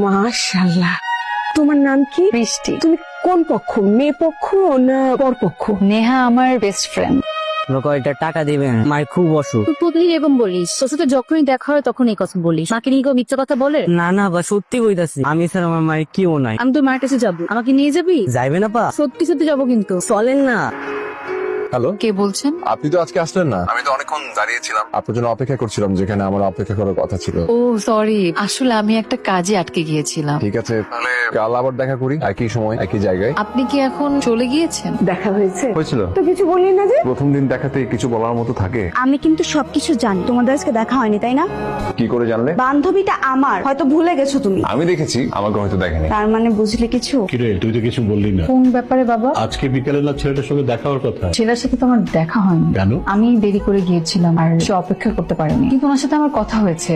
মাশাআল্লাহ। তোমার নাম কি? বৃষ্টি। তুমি কোন পক্ষ, মেয়ে পক্ষ না বর পক্ষ? নেহা আমার বেস্ট ফ্রেন্ড। কয়টা টাকা দিবেন, মায়ের খুব অসুখ। তুই প্রতিদিন এরকম বলিস, তোর সাথে যখনই দেখা হয় তখন এই কথা বলিস, মাকে নিয়ে কেউ মিথ্যা কথা বলে? না না বা সত্যি কইতাছি, আমি স্যার আমার মায়ের কেউ নাই। আমি তোর মায়ের কাছে যাবো, আমাকে নিয়ে যাবি? যাইবে না পা? সত্যি সত্যি যাবো কিন্তু। চলেন না। হ্যালো, কে বলছেন? আপনি তো আজকে আসলেন না। আমি তো অনেকক্ষণ দাঁড়িয়েছিলাম, আপনার জন্য অপেক্ষা করছিলাম, যেখানে আমার অপেক্ষা করার কথা ছিল। ও সরি, আসলে আমি একটা কাজে আটকে গিয়েছিলাম। ঠিক আছে, তাহলে কাল আবার দেখা করি, একই সময় একই জায়গায়। আপনি কি এখন চলে গিয়েছেন? দেখা হয়েছে হয়েছিল তো কিছু বললি না যে? প্রথম দিন দেখাতে কিছু বলার মতো থাকে? আমি কিন্তু সবকিছু জানি। তোমাদের আজকে দেখা হয়নি তাই না? কি করে জানলে? বান্ধবীটা আমার, হয়তো ভুলে গেছো তুমি। আমি দেখেছি, আমাকে হয়তো দেখেনি। তার মানে বুঝলে কিছু? কিরে, তুই তো কিছু বললি না। কোন ব্যাপারে বাবা? আজকে বিকেলে না ছেলেটার সঙ্গে দেখা হওয়ার কথা। ছেলের সাথে তো আমার দেখা হয়নি। কেন? আমি দেরি করে গিয়েছিলাম আর সে অপেক্ষা করতে পারেনি, কিন্তু ওনার সাথে আমার কথা হয়েছে।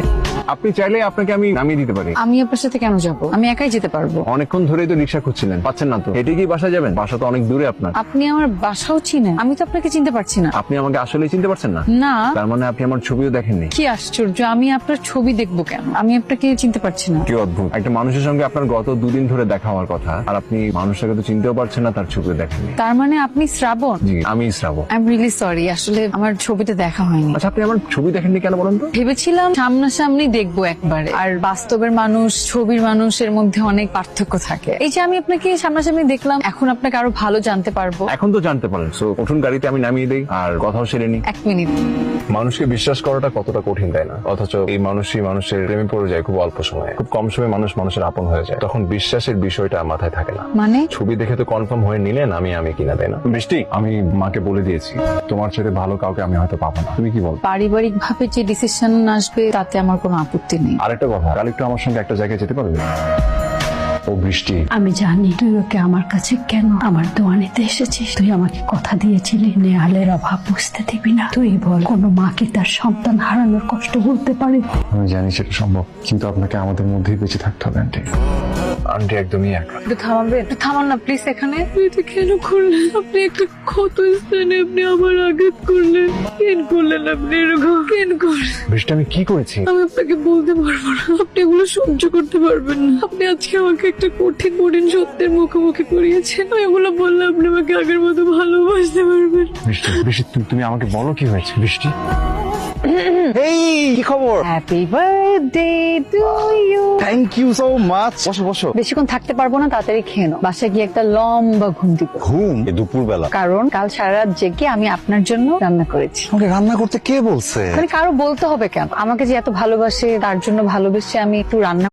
আপনি চাইলে আপনাকে আমি নামিয়ে দিতে পারি। আমি আপনার সাথে কেন যাব? আমি একাই যেতে পারবো। অনেকক্ষণ ধরেই তো রিক্সা খুঁজছিলেন, পাচ্ছেন না তো। হেঁটে কি বাসা যাবেন? বাসা তো অনেক দূরে আপনার। আপনি আমার বাসাও চিনেন, আমি তো আপনাকে চিনতে পারছি না। আপনি আমাকে আসলে চিনতে পারছেন না? না। তার মানে আপনি আমার ছবিও দেখেননি। কি আশ্চর্য, আমি আপনার ছবি দেখবো কেন? আমি আপনাকে চিনতে পারছি না। কি অদ্ভুত, একটা মানুষের সঙ্গে আপনার গত দুদিন ধরে দেখা হওয়ার কথা, আর আপনি মানুষটাকে তো চিনতেও পারছেন না, তার ছবিও দেখেননি। তার মানে আপনি শ্রাবণ? জি, আমি শ্রাবণ। আই এম রিয়েলি সরি, আসলে আমার ছবিতে দেখা হয়নি। আচ্ছা, আপনি আমার ছবি দেখেননি কেন বলেন তো? ভেবেছিলাম সামনাসামনি দেখবো একবারে, আর বাস্তবের মানুষ ছবির মানুষের মধ্যে অনেক পার্থক্য থাকে। এই যে আমি আপনাকে সামনাসামনি দেখলাম, এখন আপনাকে আরো ভালো জানতে পারবো। এখন তো জানতে পারেন, সো উঠুন, গাড়িতে আমি নামিয়ে দেই আর কথাও সেরে নি। এক মিনিট। মানুষকে বিশ্বাস করাটা কতটা কঠিন, তাই না? অথচ এই মানুষই মানুষের প্রেমে পড়ে যায় খুব অল্প সময়ে। খুব কম সময়ে মানুষ মানুষের আপন হয়ে যায়, তখন বিশ্বাসের বিষয়টা মাথায় থাকে না। মানে? ছবি দেখে তো কনফার্ম হয়ে নিলেন আমি কিনা, তাই না? বৃষ্টি, আমি মাকে বলে দিয়েছি, তোমার সাথে ভালো কাউকে আমি হয়তো পাবো না। তুমি কি বল? পারিবারিক ভাবে যে ডিসিশন আসবে তাতে আমার কোনো আপত্তি নেই। আরেকটা কথা, কাল একটু আমার সঙ্গে একটা জায়গায় যেতে পারবে? ও বৃষ্টি, আমি জানি তুই ওকে আমার কাছে কেন আমার দোয়া নিতে এসেছিস। তুই আমাকে কথা দিয়েছিলি নেহালের অভাব বুঝতে দিবি না। তুই বল, কোনো মা কি তার সন্তান হারানোর কষ্ট বলতে পারে? আমি জানি সেটা সম্ভব, কিন্তু আপনাকে আমাদের মধ্যেই বেঁচে থাকতে হবে আন্টি। আন্টি একদমই একা। একটু থামাবেন? একটু থামান না প্লিজ। এখানে এটা কেন করলেন আপনি? একটা ক্ষত স্থানে আপনি আবার আঘাত করলেন। কেন করলেন আপনি এরকম? কেন করলেন? বৃষ্টি, আমি কি করেছি? আমি আপনাকে বলতে পারবো না, আপনি এগুলো সহ্য করতে পারবেন না। আপনি আজকে আমাকে একটা কঠিন কঠিন সত্যের মুখোমুখি করিয়েছেন। আমি এগুলো বললে আপনি আমাকে আগের মতো ভালোবাসতে পারবেন। বৃষ্টি, বৃষ্টি, তুমি আমাকে বলো কি হয়েছে? বৃষ্টি, এই কি খবর? Happy birthday to you. Thank you so much. বসো বসো। বেশিক্ষণ থাকতে পারবো না, তাড়াতাড়ি খেয়ে নাও। বাসায় গিয়ে একটা লম্বা ঘুম দিব। ঘুম? দুপুর বেলা? কারণ কাল সারা রাত জেগে আমি আপনার জন্য রান্না করেছি। আমাকে রান্না করতে কে বলছে? মানে কারো বলতে হবে কেন? আমাকে যে এত ভালোবাসে তার জন্য ভালোবেসে আমি একটু রান্না